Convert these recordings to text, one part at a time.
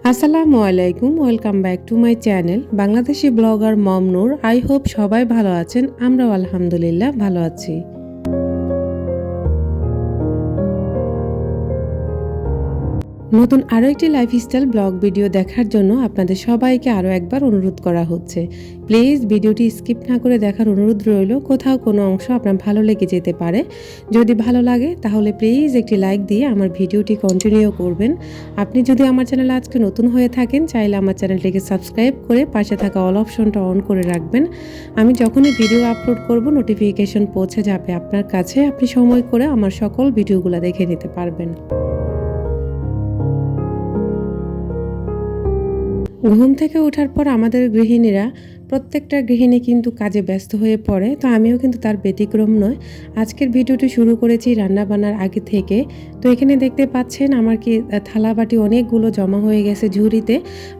আসসালামু আলাইকুম, welcome back to my channel Bangladeshi blogger Mom Nur. I hope সবাই ভালো আছেন, আমরাও আলহামদুলিল্লাহ ভালো আছি। নতুন আরও একটি লাইফস্টাইল ব্লগ ভিডিও দেখার জন্য আপনাদের সবাইকে আরও একবার অনুরোধ করা হচ্ছে। প্লিজ ভিডিওটি স্কিপ না করে দেখার অনুরোধ রইল। কোথাও কোনো অংশ আপনার ভালো লেগে যেতে পারে। যদি ভালো লাগে তাহলে প্লিজ একটি লাইক দিয়ে আমার ভিডিওটি কন্টিনিউ করবেন। আপনি যদি আমার চ্যানেলে আজকে নতুন হয়ে থাকেন, চাইলে আমার চ্যানেলটিকে সাবস্ক্রাইব করে পাশে থাকা অল অপশনটা অন করে রাখবেন। আমি যখনই ভিডিও আপলোড করব নোটিফিকেশন পৌঁছে যাবে আপনার কাছে। আপনি সময় করে আমার সকল ভিডিওগুলো দেখে নিতে পারবেন। ঘুম থেকে ওঠার পর আমাদের গৃহিণীরা প্রত্যেকটা গৃহিণী কিন্তু কাজে ব্যস্ত হয়ে পড়ে, তো আমিও কিন্তু তার ব্যতিক্রম নয়। আজকের ভিডিওটি শুরু করেছি রান্নাবান্নার আগে থেকে। তো এখানে দেখতে পাচ্ছেন আমার কি থালা বাটি অনেকগুলো জমা হয়ে গেছে ঝুড়িতে,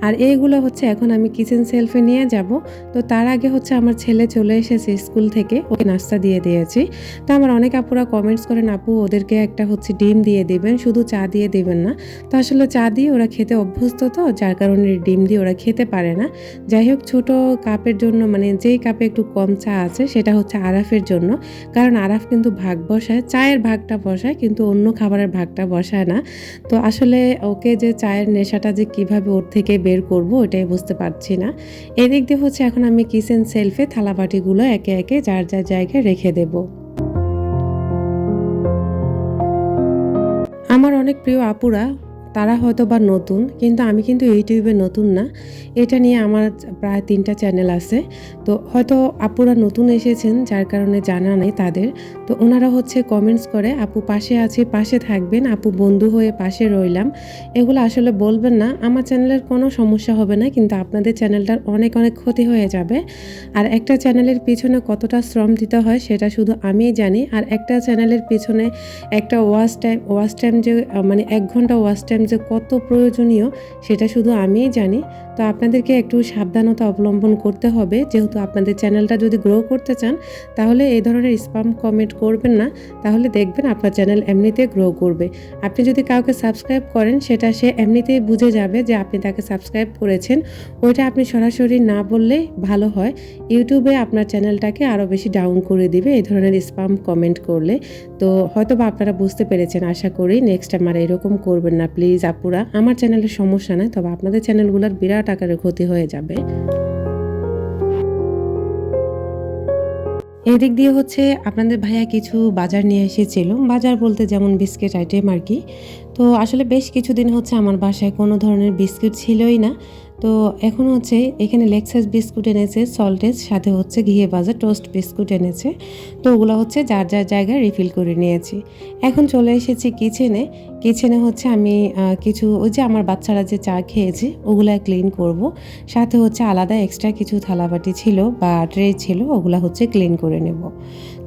আর এইগুলো হচ্ছে এখন আমি কিচেন সেলফে নিয়ে যাব। তো তার আগে হচ্ছে আমার ছেলে চলে এসেছে স্কুল থেকে, ওকে নাস্তা দিয়ে দিয়েছি। তো আমার অনেক আপুরা কমেন্টস করেন, আপু ওদেরকে একটা হচ্ছে ডিম দিয়ে দেবেন, শুধু চা দিয়ে দেবেন না। তো আসলে চা দিয়ে ওরা খেতে অভ্যস্ত, তো যার কারণে ডিম দিয়ে ওরা খেতে পারে না। যাই হোক, ছোট কাপের জন্য মানে যেই কাপে একটু কম চা আছে সেটা হচ্ছে আরাফের জন্য, কারণ আরাফ কিন্তু ভাগ বসায়, চায়ের ভাগটা বসায় কিন্তু অন্য খাবারের ভাগটা বসায় না। তো আসলে ওকে যে চায়ের নেশাটা যে কিভাবে ওর থেকে বের করব ওটাই বুঝতে পারছি না। এদিক দিয়ে হচ্ছে এখন আমি কিচেন সেলফে থালাবাটিগুলো একে একে যার যার জায়গায় রেখে দেব। আমার অনেক প্রিয় আপুরা, তারা হয়তো বা নতুন, কিন্তু আমি কিন্তু ইউটিউবে নতুন না। এটা নিয়ে আমার প্রায় 3টা চ্যানেল আছে। তো হয়তো আপুরা নতুন এসেছেন যার কারণে জানা নেই তাদের। তো ওনারা হচ্ছে কমেন্টস করে, আপু পাশে আছি, পাশে থাকবেন, আপু বন্ধু হয়ে পাশে রইলাম। এগুলো আসলে বলবেন না। আমার চ্যানেলের কোনো সমস্যা হবে না, কিন্তু আপনাদের চ্যানেলটার অনেক অনেক ক্ষতি হয়ে যাবে। আর একটা চ্যানেলের পিছনে কতটা শ্রম দিতে হয় সেটা শুধু আমিই জানি। আর একটা চ্যানেলের পিছনে একটা ওয়াচ টাইম যে মানে 1 ঘন্টা ওয়াচ টাইম যে কত প্রয়োজনীয় সেটা শুধু আমিই জানি। তো আপনাদেরকে একটু সাবধানতা অবলম্বন করতে হবে, যেহেতু আপনাদের চ্যানেলটা যদি গ্রো করতে চান তাহলে এই ধরনের স্প্যাম কমেন্ট করবেন না, তাহলে দেখবেন আপনার চ্যানেল এমনিতে গ্রো করবে। আপনি যদি কাউকে সাবস্ক্রাইব করেন সেটা সে এমনিতেই বুঝে যাবে যে আপনি তাকে সাবস্ক্রাইব করেছেন, ওইটা আপনি সরাসরি না বললেই ভালো হয়। ইউটিউবে আপনার চ্যানেলটাকে আরও বেশি ডাউন করে দিবে এই ধরনের স্প্যাম কমেন্ট করলে। তো হয়তো বা আপনারা বুঝতে পেরেছেন, আশা করি নেক্সট টাইম আর এরকম করবেন না প্লিজ আপুরা। আমার চ্যানেলের সমস্যা নাই, তবে আপনাদের চ্যানেলগুলোর বিরাট আকারের ক্ষতি হয়ে যাবে। এদিক দিয়ে হচ্ছে আপনাদের ভাইয়া কিছু বাজার নিয়ে এসেছিল, বাজার বলতে যেমন বিস্কিট আইটেম আর কি। তো আসলে বেশ কিছুদিন হচ্ছে আমার বাসায় কোনো ধরনের বিস্কিট ছিলই না। তো এখন হচ্ছে এখানে লেক্সাস বিস্কুট এনেছে, সল্টেজ, সাথে হচ্ছে ঘিয়ে ভাজা টোস্ট বিস্কুট এনেছে। তো ওগুলো হচ্ছে যার যার জায়গায় রিফিল করে নিয়েছি। এখন চলে এসেছি কিচেনে হচ্ছে আমি কিছু ওই যে আমার বাচ্চারা যে চা খেয়েছে ওগুলা ক্লিন করব। সাথে হচ্ছে আলাদা এক্সট্রা কিছু থালাবাটি ছিল বা ট্রে ছিল, ওগুলা হচ্ছে ক্লিন করে নেব।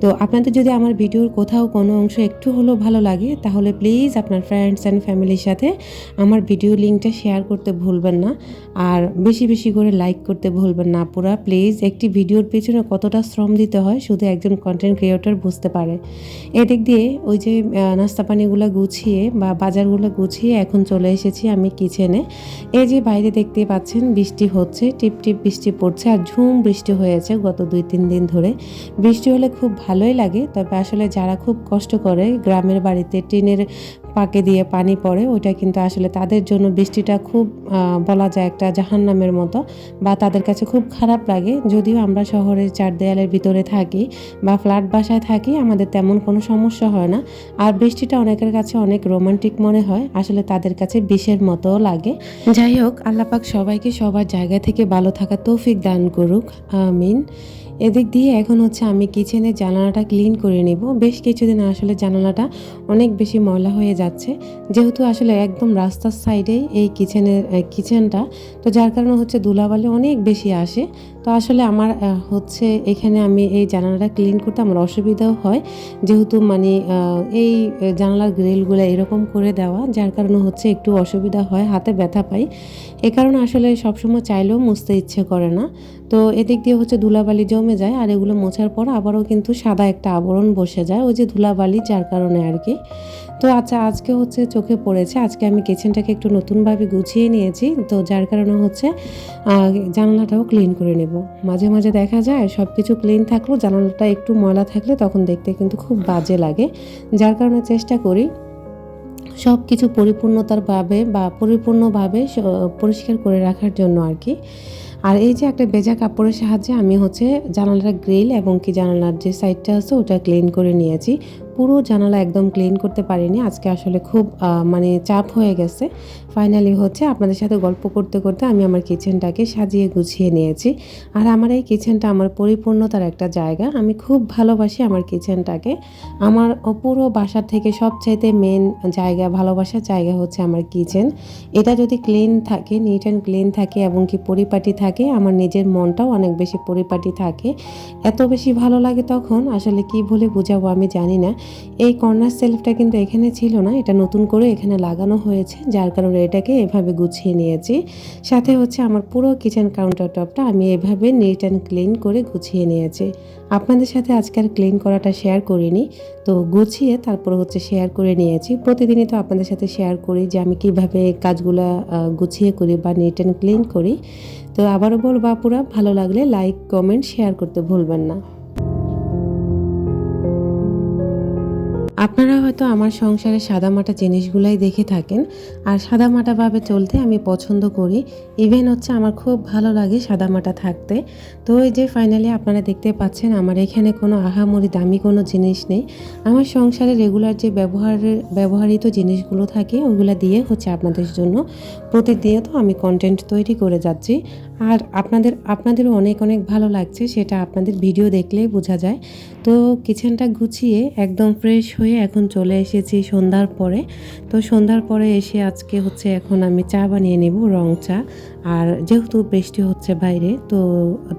তো আপনাদের যদি আমার ভিডিওর কোথাও কোনো অংশ একটু হলেও ভালো লাগে তাহলে প্লিজ আপনার ফ্রেন্ডস অ্যান্ড ফ্যামিলির সাথে আমার ভিডিও লিঙ্কটা শেয়ার করতে ভুলবেন না, আর বেশি বেশি করে লাইক করতে ভুলবেন না পুরা প্লিজ। একটি ভিডিওর পেছনে কতটা শ্রম দিতে হয় শুধু একজন কন্টেন্ট ক্রিয়েটর বুঝতে পারে। এদিক দিয়ে ওই যে নাস্তা পানিগুলো গুছিয়ে বা বাজারগুলো গুছিয়ে এখন চলে এসেছি আমি কিচেনে। এই যে বাইরে দেখতে পাচ্ছেন বৃষ্টি হচ্ছে, টিপ টিপ বৃষ্টি পড়ছে, আর ঝুম বৃষ্টি হয়েছে গত 2-3 দিন ধরে। বৃষ্টি হলে খুব ভালোই লাগে, তবে আসলে যারা খুব কষ্ট করে গ্রামের বাড়িতে টিনের পাকে দিয়ে পানি পড়ে, ওইটা কিন্তু আসলে তাদের জন্য বৃষ্টিটা খুব বলা যায় একটা জাহান্নামের মতো, বা তাদের কাছে খুব খারাপ লাগে। যদিও আমরা শহরের 4 দেয়ালের ভিতরে থাকি বা ফ্ল্যাট বাসায় থাকি, আমাদের তেমন কোনো সমস্যা হয় না। আর বৃষ্টিটা অনেকের কাছে অনেক রোমান্টিক মনে হয়, আসলে তাদের কাছে বিষের মতো লাগে। যাই হোক, আল্লাহ পাক সবাইকে সবার জায়গা থেকে ভালো থাকার তৌফিক দান করুক, আমিন। এদিক দিয়ে এখন হচ্ছে আমি কিচেনের জানালাটা ক্লিন করে নেব। বেশ কিছুদিন আসলে জানালাটা অনেক বেশি ময়লা হয়ে যাচ্ছে, যেহেতু আসলে একদম রাস্তার সাইডেই এই কিচেনটা, তো যার কারণে হচ্ছে ধুলাবালি অনেক বেশি আসে। তো আসলে আমার হচ্ছে এখানে আমি এই জানালাটা ক্লিন করতে আমার অসুবিধাও হয়, যেহেতু মানে এই জানালার গ্রিলগুলো এরকম করে দেওয়া, যার কারণে হচ্ছে একটু অসুবিধা হয়, হাতে ব্যথা পাই। এ কারণে আসলে সবসময় চাইলেও মুছতে ইচ্ছে করে না। তো এদিক দিয়ে হচ্ছে ধুলাবালি জমে যায়, আর এগুলো মোছার পর আবারও কিন্তু সাদা একটা আবরণ বসে যায়, ওই যে ধুলাবালি, যার কারণে আর কি। তো আচ্ছা, আজকে হচ্ছে চোখে পড়েছে, আজকে আমি কিচেনটাকে একটু নতুনভাবে গুছিয়ে নিয়েছি। তো যার কারণে হচ্ছে জানালাটাও ক্লিন করে নেব। মাঝে মাঝে দেখা যায় সব কিছু ক্লিন থাকলেও জানালাটা একটু ময়লা থাকলে তখন দেখতে কিন্তু খুব বাজে লাগে। যার কারণে চেষ্টা করি সব কিছু পরিপূর্ণভাবে পরিষ্কার করে রাখার জন্য আর কি। আর এই যে একটা ভেজা কাপড়ের সাহায্যে আমি হচ্ছে জানালার গ্রিল এবং কি জানালার যে সাইডটা আছে ওটা ক্লিন করে নিয়েছি। পুরো জানালা একদম ক্লিন করতে পারিনি, আজকে আসলে খুব মানে চাপ হয়ে গেছে। ফাইনালি হচ্ছে আপনাদের সাথে গল্প করতে করতে আমি আমার কিচেনটাকে সাজিয়ে গুছিয়ে নিয়েছি। আর আমার এই কিচেনটা আমার পরিপূর্ণতার একটা জায়গা, আমি খুব ভালোবাসি আমার কিচেনটাকে। আমার পুরো বাসার থেকে সবচাইতে মেন জায়গা, ভালোবাসার জায়গা হচ্ছে আমার কিচেন। এটা যদি ক্লিন থাকে, নিট অ্যান্ড ক্লিন থাকে এবং কি পরিপাটি থাকে, আমার নিজের মনটাও অনেক বেশি পরিপাটি থাকে। এত বেশি ভালো লাগে তখন আসলে কি বলে বোঝাবো আমি জানি না। এই কর্নার সেলফটা কিন্তু এখানে ছিল না, এটা নতুন করে এখানে লাগানো হয়েছে, যার কারণে এটাকে এভাবে গুছিয়ে নিয়েছি। সাথে হচ্ছে আমার পুরো কিচেন কাউন্টার টপটা আমি এভাবে নিট অ্যান্ড ক্লিন করে গুছিয়ে নিয়েছি। আপনাদের সাথে আজকের ক্লিন করাটা শেয়ার করিনি, তো গুছিয়ে তারপর হচ্ছে শেয়ার করে নিয়েছি। প্রতিদিনই তো আপনাদের সাথে শেয়ার করি যে আমি কিভাবে কাজগুলা গুছিয়ে করি বা নিট অ্যান্ড ক্লিন করি। তো আবারও বলবো আপুরা, ভালো লাগলে লাইক, কমেন্ট, শেয়ার করতে ভুলবেন না। আপনারা হয়তো আমার সংসারে সাদামাটা জিনিসগুলাই দেখে থাকেন, আর সাদামাটাভাবে চলতে আমি পছন্দ করি। ইভেন হচ্ছে আমার খুব ভালো লাগে সাদামাটা থাকতে। তো এই যে ফাইনালি আপনারা দেখতে পাচ্ছেন আমার এখানে কোনো আহামরি দামি কোনো জিনিস নেই। আমার সংসারে রেগুলার যে ব্যবহৃত জিনিসগুলো থাকে ওগুলো দিয়ে হচ্ছে আপনাদের জন্য প্রতিনিয়ত আমি কন্টেন্ট তৈরি করে যাচ্ছি। আর আপনাদেরও অনেক অনেক ভালো লাগছে, সেটা আপনাদের ভিডিও দেখলেই বোঝা যায়। তো কিচেনটা গুছিয়ে একদম ফ্রেশ হয়ে এখন চলে এসেছি সন্ধ্যার পরে। তো সন্ধ্যার পরে এসে আজকে হচ্ছে এখন আমি চা বানিয়ে নেব, রং চা। আর যেহেতু বৃষ্টি হচ্ছে বাইরে, তো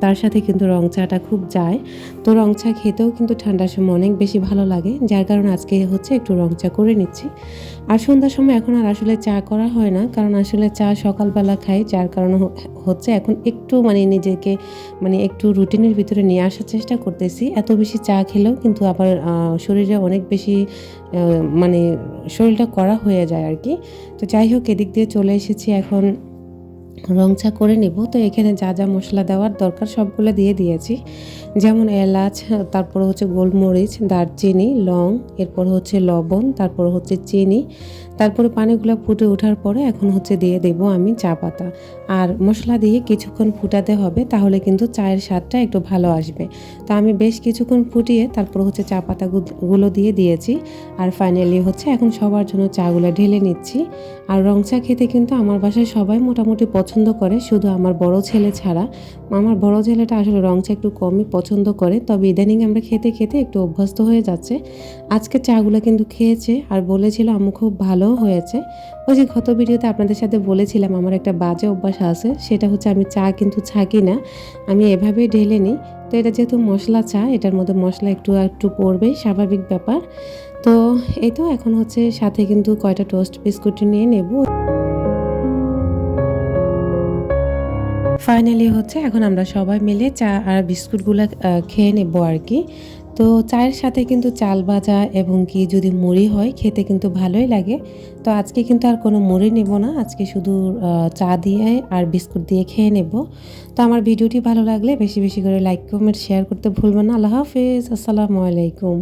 তার সাথে কিন্তু রং চাটা খুব যায়। তো রং চা খেতেও কিন্তু ঠান্ডার সময় অনেক বেশি ভালো লাগে, যার কারণে আজকে হচ্ছে একটু রং চা করে নিচ্ছি। আর সন্ধ্যার সময় এখন আর আসলে চা করা হয় না, কারণ আসলে চা সকালবেলা খাই, যার কারণে হচ্ছে এখন একটু মানে নিজেকে মানে একটু রুটিনের ভিতরে নিয়ে আসার চেষ্টা করতেছি। এত বেশি চা খেলেও কিন্তু আবার শরীরে অনেক বেশি মানে শরীরটা কড়া হয়ে যায় আর কি। তো যাই হোক, এদিক দিয়ে চলে এসেছি এখন রং চা করে নেব। তো এখানে যা যা মশলা দেওয়ার দরকার সবগুলো দিয়ে দিয়েছি, যেমন এলাচ, তারপর হচ্ছে গোলমরিচ, দারচিনি, লং, এরপর হচ্ছে লবণ, তারপর হচ্ছে চিনি, তারপরে পানিগুলো ফুটে ওঠার পরে এখন হচ্ছে দিয়ে দেব আমি চা পাতা। আর মশলা দিয়ে কিছুক্ষণ ফুটাতে হবে, তাহলে কিন্তু চায়ের স্বাদটা একটু ভালো আসবে। তো আমি বেশ কিছুক্ষণ ফুটিয়ে তারপর হচ্ছে চা পাতাগুলো দিয়ে দিয়েছি। আর ফাইনালি হচ্ছে এখন সবার জন্য চাগুলো ঢেলে নিচ্ছি। আর রং চা খেতে কিন্তু আমার বাসায় সবাই মোটামুটি পছন্দ করে, শুধু আমার বড় ছেলে ছাড়া। আমার বড় ছেলেটা আসলে রং চা একটু কমই পছন্দ করে, তবে ইদানিং আমরা খেতে খেতে একটু অভ্যস্ত হয়ে যাচ্ছে। আজকে চাগুলো কিন্তু খেয়েছে আর বলেছিল আম্মু খুব ভালো হয়েছে। ওই যে গত ভিডিওতে আপনাদের সাথে বলেছিলাম আমার একটা বাজে অভ্যাস আছে, সেটা হচ্ছে আমি চা কিন্তু ছাঁকি না, আমি এভাবেই ঢেলে নিই। তো এটা যেহেতু মশলা চা, এটার মধ্যে মশলা একটু একটু পড়বেই, স্বাভাবিক ব্যাপার। তো এই তো এখন হচ্ছে সাথে কিন্তু কয়টা টোস্ট বিস্কুট নিয়ে নেব। ফাইনালি হচ্ছে এখন আমরা সবাই মিলে চা আর বিস্কুটগুলো খেয়ে নেব আর কি। তো চায়ের সাথে কিন্তু চাল ভাজা এবং কি যদি মুড়ি হয় খেতে কিন্তু ভালোই লাগে। তো আজকে কিন্তু আর কোনো মুড়ি নেব না, আজকে শুধু চা দিয়ে আর বিস্কুট দিয়ে খেয়ে নেব। তো আমার ভিডিওটি ভালো লাগলে বেশি বেশি করে লাইক, কমেন্ট, শেয়ার করতে ভুলবেন না। আল্লাহ হাফেজ, আসসালামু আলাইকুম।